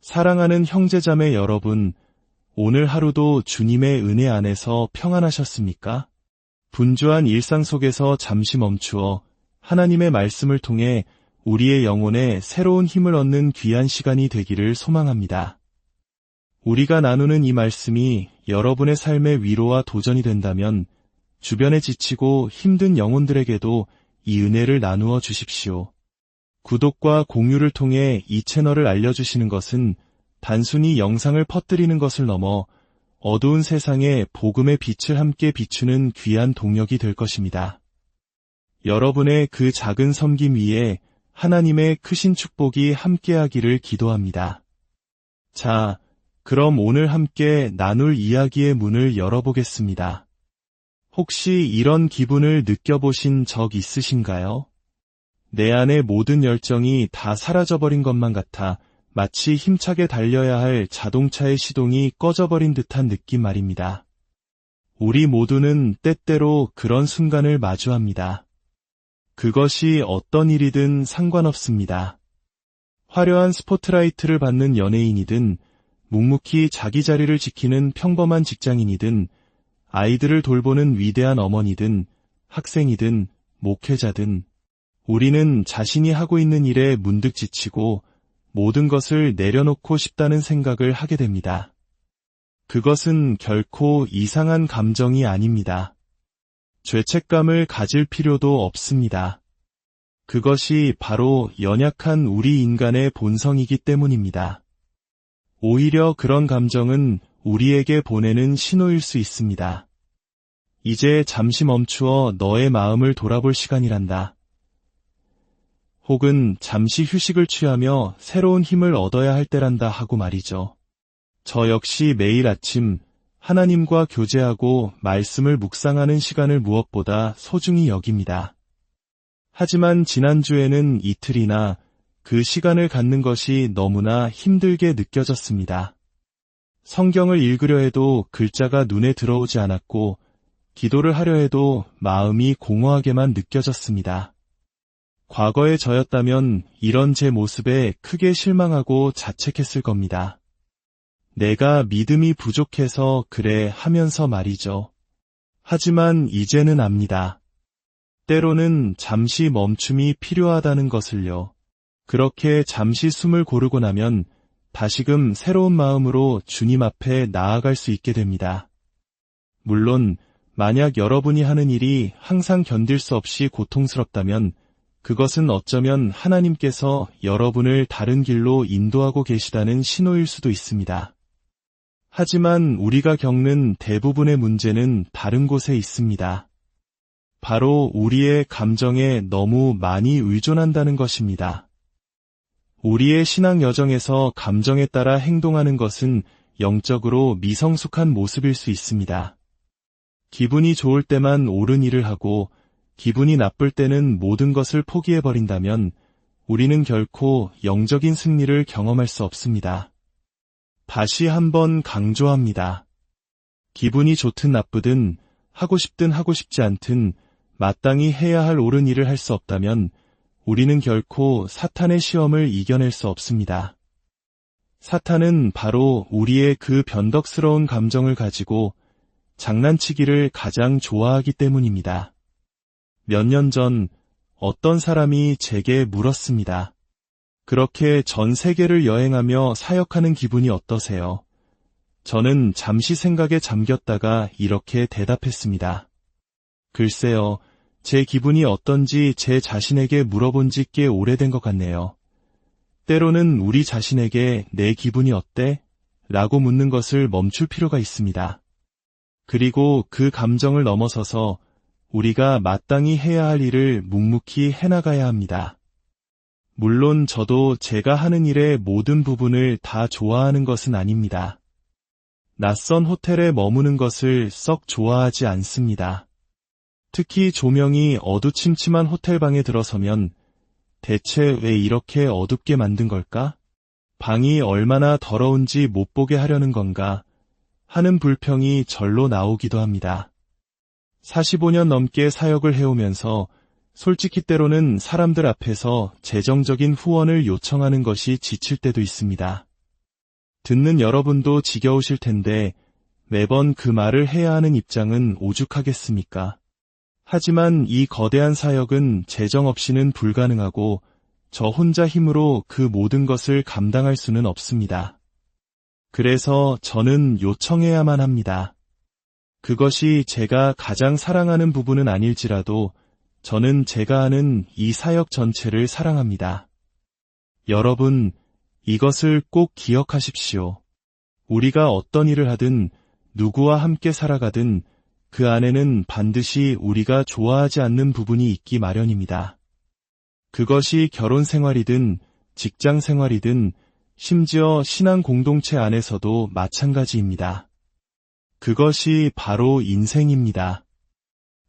사랑하는 형제자매 여러분, 오늘 하루도 주님의 은혜 안에서 평안하셨습니까? 분주한 일상 속에서 잠시 멈추어 하나님의 말씀을 통해 우리의 영혼에 새로운 힘을 얻는 귀한 시간이 되기를 소망합니다. 우리가 나누는 이 말씀이 여러분의 삶의 위로와 도전이 된다면 주변에 지치고 힘든 영혼들에게도 이 은혜를 나누어 주십시오. 구독과 공유를 통해 이 채널을 알려주시는 것은 단순히 영상을 퍼뜨리는 것을 넘어 어두운 세상에 복음의 빛을 함께 비추는 귀한 동력이 될 것입니다. 여러분의 그 작은 섬김 위에 하나님의 크신 축복이 함께하기를 기도합니다. 자, 그럼 오늘 함께 나눌 이야기의 문을 열어보겠습니다. 혹시 이런 기분을 느껴보신 적 있으신가요? 내 안의 모든 열정이 다 사라져버린 것만 같아 마치 힘차게 달려야 할 자동차의 시동이 꺼져버린 듯한 느낌 말입니다. 우리 모두는 때때로 그런 순간을 마주합니다. 그것이 어떤 일이든 상관없습니다. 화려한 스포트라이트를 받는 연예인이든 묵묵히 자기 자리를 지키는 평범한 직장인이든 아이들을 돌보는 위대한 어머니든 학생이든 목회자든 우리는 자신이 하고 있는 일에 문득 지치고 모든 것을 내려놓고 싶다는 생각을 하게 됩니다. 그것은 결코 이상한 감정이 아닙니다. 죄책감을 가질 필요도 없습니다. 그것이 바로 연약한 우리 인간의 본성이기 때문입니다. 오히려 그런 감정은 우리에게 보내는 신호일 수 있습니다. 이제 잠시 멈추어 너의 마음을 돌아볼 시간이란다. 혹은 잠시 휴식을 취하며 새로운 힘을 얻어야 할 때란다 하고 말이죠. 저 역시 매일 아침 하나님과 교제하고 말씀을 묵상하는 시간을 무엇보다 소중히 여깁니다. 하지만 지난주에는 이틀이나 그 시간을 갖는 것이 너무나 힘들게 느껴졌습니다. 성경을 읽으려 해도 글자가 눈에 들어오지 않았고 기도를 하려 해도 마음이 공허하게만 느껴졌습니다. 과거의 저였다면 이런 제 모습에 크게 실망하고 자책했을 겁니다. 내가 믿음이 부족해서 그래 하면서 말이죠. 하지만 이제는 압니다. 때로는 잠시 멈춤이 필요하다는 것을요. 그렇게 잠시 숨을 고르고 나면 다시금 새로운 마음으로 주님 앞에 나아갈 수 있게 됩니다. 물론 만약 여러분이 하는 일이 항상 견딜 수 없이 고통스럽다면 그것은 어쩌면 하나님께서 여러분을 다른 길로 인도하고 계시다는 신호일 수도 있습니다. 하지만 우리가 겪는 대부분의 문제는 다른 곳에 있습니다. 바로 우리의 감정에 너무 많이 의존한다는 것입니다. 우리의 신앙 여정에서 감정에 따라 행동하는 것은 영적으로 미성숙한 모습일 수 있습니다. 기분이 좋을 때만 옳은 일을 하고 기분이 나쁠 때는 모든 것을 포기해버린다면 우리는 결코 영적인 승리를 경험할 수 없습니다. 다시 한번 강조합니다. 기분이 좋든 나쁘든 하고 싶든 하고 싶지 않든 마땅히 해야 할 옳은 일을 할 수 없다면 우리는 결코 사탄의 시험을 이겨낼 수 없습니다. 사탄은 바로 우리의 그 변덕스러운 감정을 가지고 장난치기를 가장 좋아하기 때문입니다. 몇 년 전 어떤 사람이 제게 물었습니다. 그렇게 전 세계를 여행하며 사역하는 기분이 어떠세요? 저는 잠시 생각에 잠겼다가 이렇게 대답했습니다. 글쎄요, 제 기분이 어떤지 제 자신에게 물어본 지 꽤 오래된 것 같네요. 때로는 우리 자신에게 내 기분이 어때? 라고 묻는 것을 멈출 필요가 있습니다. 그리고 그 감정을 넘어서서 우리가 마땅히 해야 할 일을 묵묵히 해나가야 합니다. 물론 저도 제가 하는 일의 모든 부분을 다 좋아하는 것은 아닙니다. 낯선 호텔에 머무는 것을 썩 좋아하지 않습니다. 특히 조명이 어두침침한 호텔방에 들어서면 대체 왜 이렇게 어둡게 만든 걸까? 방이 얼마나 더러운지 못 보게 하려는 건가 하는 불평이 절로 나오기도 합니다. 45년 넘게 사역을 해오면서 솔직히 때로는 사람들 앞에서 재정적인 후원을 요청하는 것이 지칠 때도 있습니다. 듣는 여러분도 지겨우실 텐데 매번 그 말을 해야 하는 입장은 오죽하겠습니까? 하지만 이 거대한 사역은 재정 없이는 불가능하고 저 혼자 힘으로 그 모든 것을 감당할 수는 없습니다. 그래서 저는 요청해야만 합니다. 그것이 제가 가장 사랑하는 부분은 아닐지라도 저는 제가 하는 이 사역 전체를 사랑합니다. 여러분, 이것을 꼭 기억하십시오. 우리가 어떤 일을 하든 누구와 함께 살아가든 그 안에는 반드시 우리가 좋아하지 않는 부분이 있기 마련입니다. 그것이 결혼 생활이든 직장 생활이든 심지어 신앙 공동체 안에서도 마찬가지입니다. 그것이 바로 인생입니다.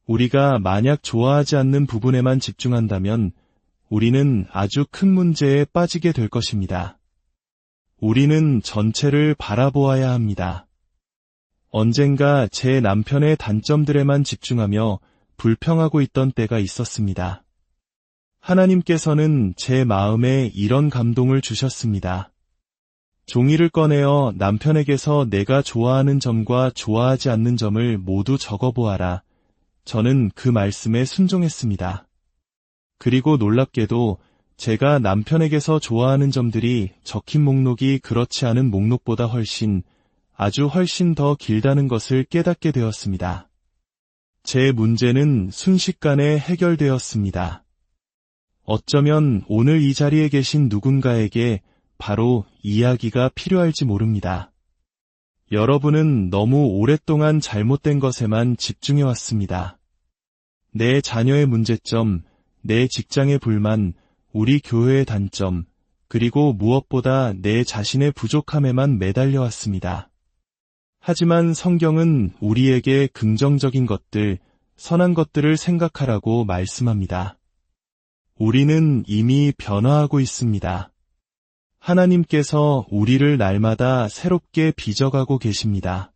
우리가 만약 좋아하지 않는 부분에만 집중한다면 우리는 아주 큰 문제에 빠지게 될 것입니다. 우리는 전체를 바라보아야 합니다. 언젠가 제 남편의 단점들에만 집중하며 불평하고 있던 때가 있었습니다. 하나님께서는 제 마음에 이런 감동을 주셨습니다. 종이를 꺼내어 남편에게서 내가 좋아하는 점과 좋아하지 않는 점을 모두 적어보아라. 저는 그 말씀에 순종했습니다. 그리고 놀랍게도 제가 남편에게서 좋아하는 점들이 적힌 목록이 그렇지 않은 목록보다 아주 훨씬 더 길다는 것을 깨닫게 되었습니다. 제 문제는 순식간에 해결되었습니다. 어쩌면 오늘 이 자리에 계신 누군가에게 바로 이야기가 필요할지 모릅니다. 여러분은 너무 오랫동안 잘못된 것에만 집중해왔습니다. 내 자녀의 문제점, 내 직장의 불만, 우리 교회의 단점, 그리고 무엇보다 내 자신의 부족함에만 매달려왔습니다. 하지만 성경은 우리에게 긍정적인 것들, 선한 것들을 생각하라고 말씀합니다. 우리는 이미 변화하고 있습니다. 하나님께서 우리를 날마다 새롭게 빚어가고 계십니다.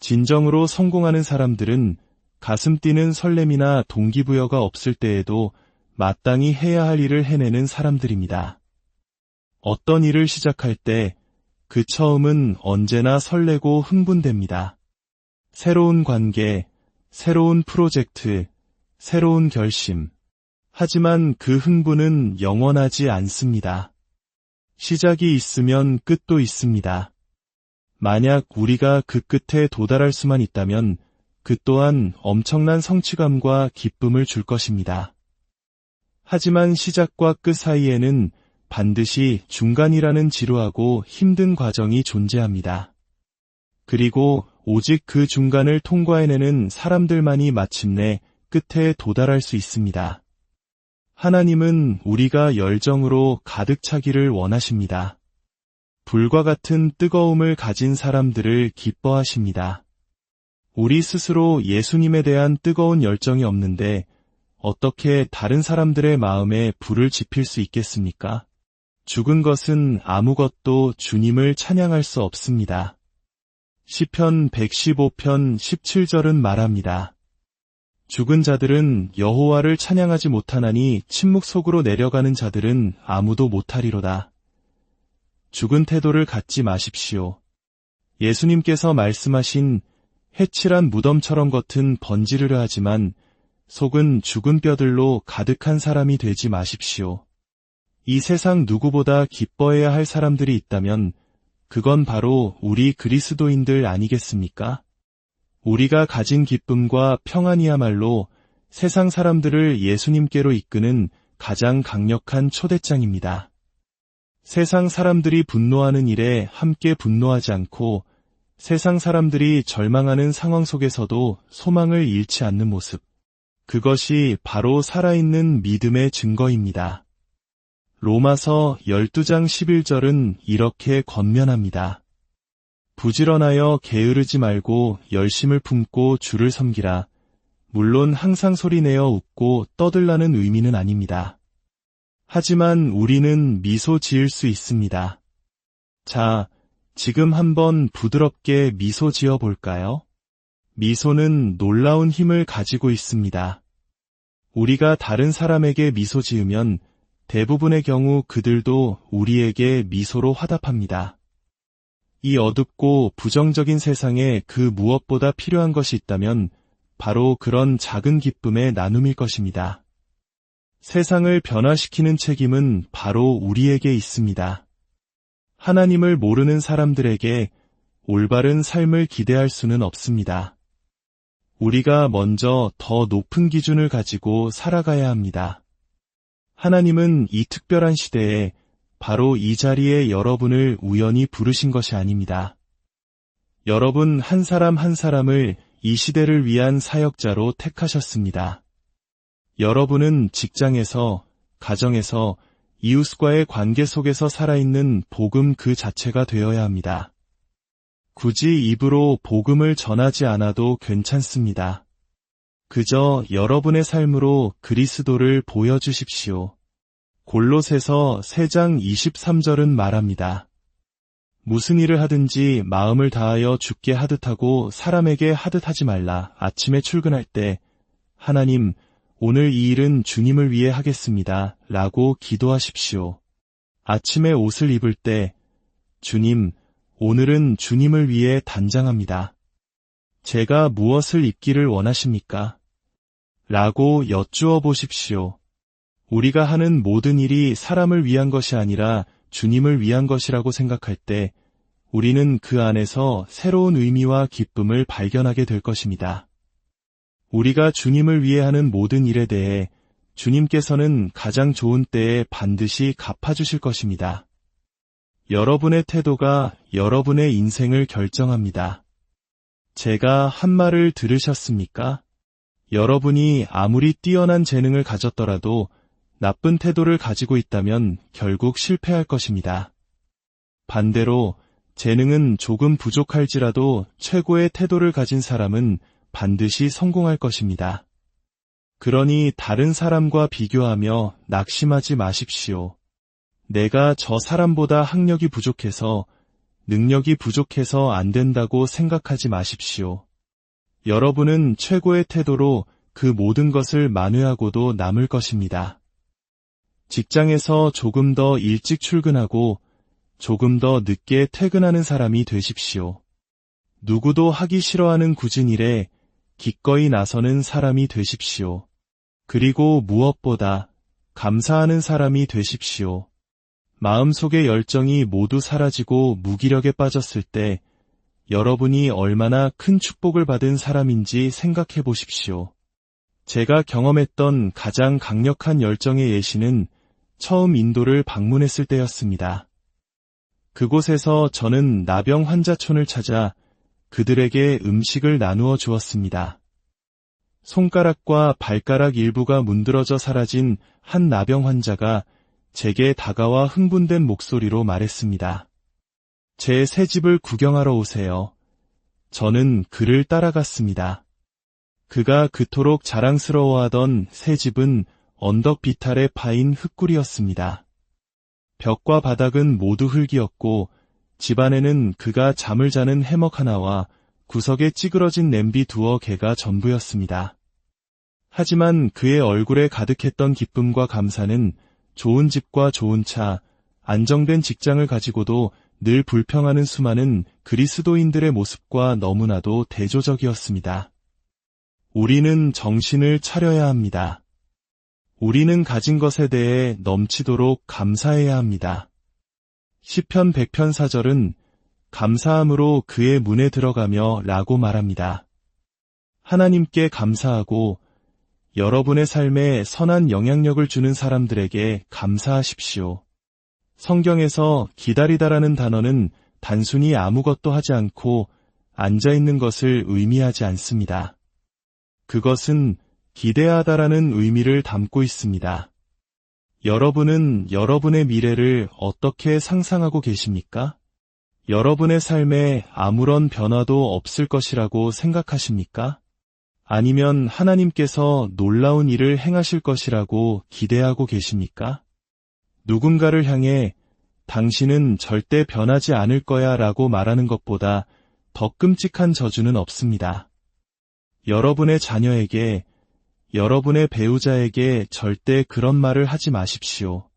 진정으로 성공하는 사람들은 가슴 뛰는 설렘이나 동기부여가 없을 때에도 마땅히 해야 할 일을 해내는 사람들입니다. 어떤 일을 시작할 때 그 처음은 언제나 설레고 흥분됩니다. 새로운 관계, 새로운 프로젝트, 새로운 결심. 하지만 그 흥분은 영원하지 않습니다. 시작이 있으면 끝도 있습니다. 만약 우리가 그 끝에 도달할 수만 있다면 그 또한 엄청난 성취감과 기쁨을 줄 것입니다. 하지만 시작과 끝 사이에는 반드시 중간이라는 지루하고 힘든 과정이 존재합니다. 그리고 오직 그 중간을 통과해내는 사람들만이 마침내 끝에 도달할 수 있습니다. 하나님은 우리가 열정으로 가득 차기를 원하십니다. 불과 같은 뜨거움을 가진 사람들을 기뻐하십니다. 우리 스스로 예수님에 대한 뜨거운 열정이 없는데 어떻게 다른 사람들의 마음에 불을 지필 수 있겠습니까? 죽은 것은 아무것도 주님을 찬양할 수 없습니다. 시편 115편 17절은 말합니다. 죽은 자들은 여호와를 찬양하지 못하나니 침묵 속으로 내려가는 자들은 아무도 못하리로다. 죽은 태도를 갖지 마십시오. 예수님께서 말씀하신 해칠한 무덤처럼 겉은 번지르르 하지만 속은 죽은 뼈들로 가득한 사람이 되지 마십시오. 이 세상 누구보다 기뻐해야 할 사람들이 있다면 그건 바로 우리 그리스도인들 아니겠습니까? 우리가 가진 기쁨과 평안이야말로 세상 사람들을 예수님께로 이끄는 가장 강력한 초대장입니다. 세상 사람들이 분노하는 일에 함께 분노하지 않고 세상 사람들이 절망하는 상황 속에서도 소망을 잃지 않는 모습. 그것이 바로 살아있는 믿음의 증거입니다. 로마서 12장 11절은 이렇게 권면합니다. 부지런하여 게으르지 말고 열심을 품고 주를 섬기라. 물론 항상 소리내어 웃고 떠들라는 의미는 아닙니다. 하지만 우리는 미소 지을 수 있습니다. 자, 지금 한번 부드럽게 미소 지어 볼까요? 미소는 놀라운 힘을 가지고 있습니다. 우리가 다른 사람에게 미소 지으면 대부분의 경우 그들도 우리에게 미소로 화답합니다. 이 어둡고 부정적인 세상에 그 무엇보다 필요한 것이 있다면 바로 그런 작은 기쁨의 나눔일 것입니다. 세상을 변화시키는 책임은 바로 우리에게 있습니다. 하나님을 모르는 사람들에게 올바른 삶을 기대할 수는 없습니다. 우리가 먼저 더 높은 기준을 가지고 살아가야 합니다. 하나님은 이 특별한 시대에 바로 이 자리에 여러분을 우연히 부르신 것이 아닙니다. 여러분 한 사람 한 사람을 이 시대를 위한 사역자로 택하셨습니다. 여러분은 직장에서, 가정에서, 이웃과의 관계 속에서 살아있는 복음 그 자체가 되어야 합니다. 굳이 입으로 복음을 전하지 않아도 괜찮습니다. 그저 여러분의 삶으로 그리스도를 보여주십시오. 골로새서 3장 23절은 말합니다. 무슨 일을 하든지 마음을 다하여 주께 하듯 하고 사람에게 하듯 하지 말라. 아침에 출근할 때 하나님, 오늘 이 일은 주님을 위해 하겠습니다. 라고 기도하십시오. 아침에 옷을 입을 때 주님, 오늘은 주님을 위해 단장합니다. 제가 무엇을 입기를 원하십니까? 라고 여쭈어 보십시오. 우리가 하는 모든 일이 사람을 위한 것이 아니라 주님을 위한 것이라고 생각할 때 우리는 그 안에서 새로운 의미와 기쁨을 발견하게 될 것입니다. 우리가 주님을 위해 하는 모든 일에 대해 주님께서는 가장 좋은 때에 반드시 갚아주실 것입니다. 여러분의 태도가 여러분의 인생을 결정합니다. 제가 한 말을 들으셨습니까? 여러분이 아무리 뛰어난 재능을 가졌더라도 나쁜 태도를 가지고 있다면 결국 실패할 것입니다. 반대로 재능은 조금 부족할지라도 최고의 태도를 가진 사람은 반드시 성공할 것입니다. 그러니 다른 사람과 비교하며 낙심하지 마십시오. 내가 저 사람보다 학력이 부족해서, 능력이 부족해서 안 된다고 생각하지 마십시오. 여러분은 최고의 태도로 그 모든 것을 만회하고도 남을 것입니다. 직장에서 조금 더 일찍 출근하고 조금 더 늦게 퇴근하는 사람이 되십시오. 누구도 하기 싫어하는 굳은 일에 기꺼이 나서는 사람이 되십시오. 그리고 무엇보다 감사하는 사람이 되십시오. 마음속의 열정이 모두 사라지고 무기력에 빠졌을 때 여러분이 얼마나 큰 축복을 받은 사람인지 생각해 보십시오. 제가 경험했던 가장 강력한 열정의 예시는 처음 인도를 방문했을 때였습니다. 그곳에서 저는 나병 환자촌을 찾아 그들에게 음식을 나누어 주었습니다. 손가락과 발가락 일부가 문드러져 사라진 한 나병 환자가 제게 다가와 흥분된 목소리로 말했습니다. 제 새 집을 구경하러 오세요. 저는 그를 따라갔습니다. 그가 그토록 자랑스러워하던 새 집은 언덕 비탈에 파인 흙굴이었습니다. 벽과 바닥은 모두 흙이었고 집 안에는 그가 잠을 자는 해먹 하나와 구석에 찌그러진 냄비 두어 개가 전부였습니다. 하지만 그의 얼굴에 가득했던 기쁨과 감사는 좋은 집과 좋은 차, 안정된 직장을 가지고도 늘 불평하는 수많은 그리스도인들의 모습과 너무나도 대조적이었습니다. 우리는 정신을 차려야 합니다. 우리는 가진 것에 대해 넘치도록 감사해야 합니다. 시편 100편 4절은 감사함으로 그의 문에 들어가며 라고 말합니다. 하나님께 감사하고 여러분의 삶에 선한 영향력을 주는 사람들에게 감사하십시오. 성경에서 기다리다라는 단어는 단순히 아무것도 하지 않고 앉아있는 것을 의미하지 않습니다. 그것은 기대하다라는 의미를 담고 있습니다. 여러분은 여러분의 미래를 어떻게 상상하고 계십니까? 여러분의 삶에 아무런 변화도 없을 것이라고 생각하십니까? 아니면 하나님께서 놀라운 일을 행하실 것이라고 기대하고 계십니까? 누군가를 향해 당신은 절대 변하지 않을 거야 라고 말하는 것보다 더 끔찍한 저주는 없습니다. 여러분의 자녀에게, 여러분의 배우자에게 절대 그런 말을 하지 마십시오.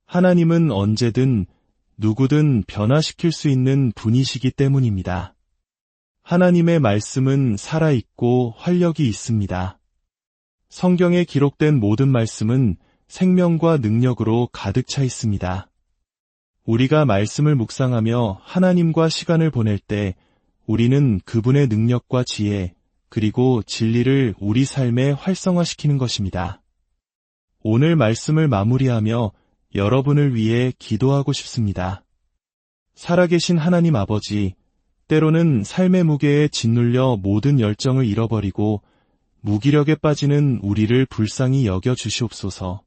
하나님은 언제든 누구든 변화시킬 수 있는 분이시기 때문입니다. 하나님의 말씀은 살아있고 활력이 있습니다. 성경에 기록된 모든 말씀은 생명과 능력으로 가득 차 있습니다. 우리가 말씀을 묵상하며 하나님과 시간을 보낼 때 우리는 그분의 능력과 지혜, 그리고 진리를 우리 삶에 활성화시키는 것입니다. 오늘 말씀을 마무리하며 여러분을 위해 기도하고 싶습니다. 살아계신 하나님 아버지, 때로는 삶의 무게에 짓눌려 모든 열정을 잃어버리고 무기력에 빠지는 우리를 불쌍히 여겨 주시옵소서.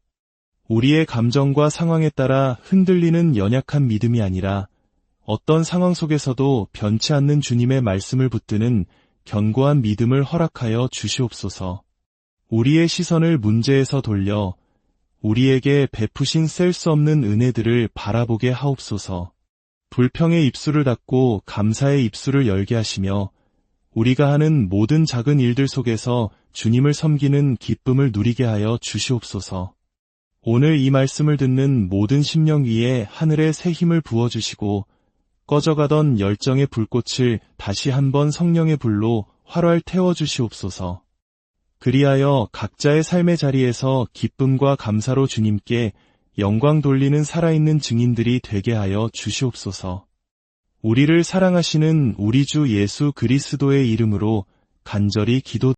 우리의 감정과 상황에 따라 흔들리는 연약한 믿음이 아니라 어떤 상황 속에서도 변치 않는 주님의 말씀을 붙드는 견고한 믿음을 허락하여 주시옵소서. 우리의 시선을 문제에서 돌려 우리에게 베푸신 셀 수 없는 은혜들을 바라보게 하옵소서. 불평의 입술을 닫고 감사의 입술을 열게 하시며 우리가 하는 모든 작은 일들 속에서 주님을 섬기는 기쁨을 누리게 하여 주시옵소서. 오늘 이 말씀을 듣는 모든 심령 위에 하늘의 새 힘을 부어주시고 꺼져가던 열정의 불꽃을 다시 한번 성령의 불로 활활 태워주시옵소서. 그리하여 각자의 삶의 자리에서 기쁨과 감사로 주님께 영광 돌리는 살아있는 증인들이 되게 하여 주시옵소서. 우리를 사랑하시는 우리 주 예수 그리스도의 이름으로 간절히 기도드립니다.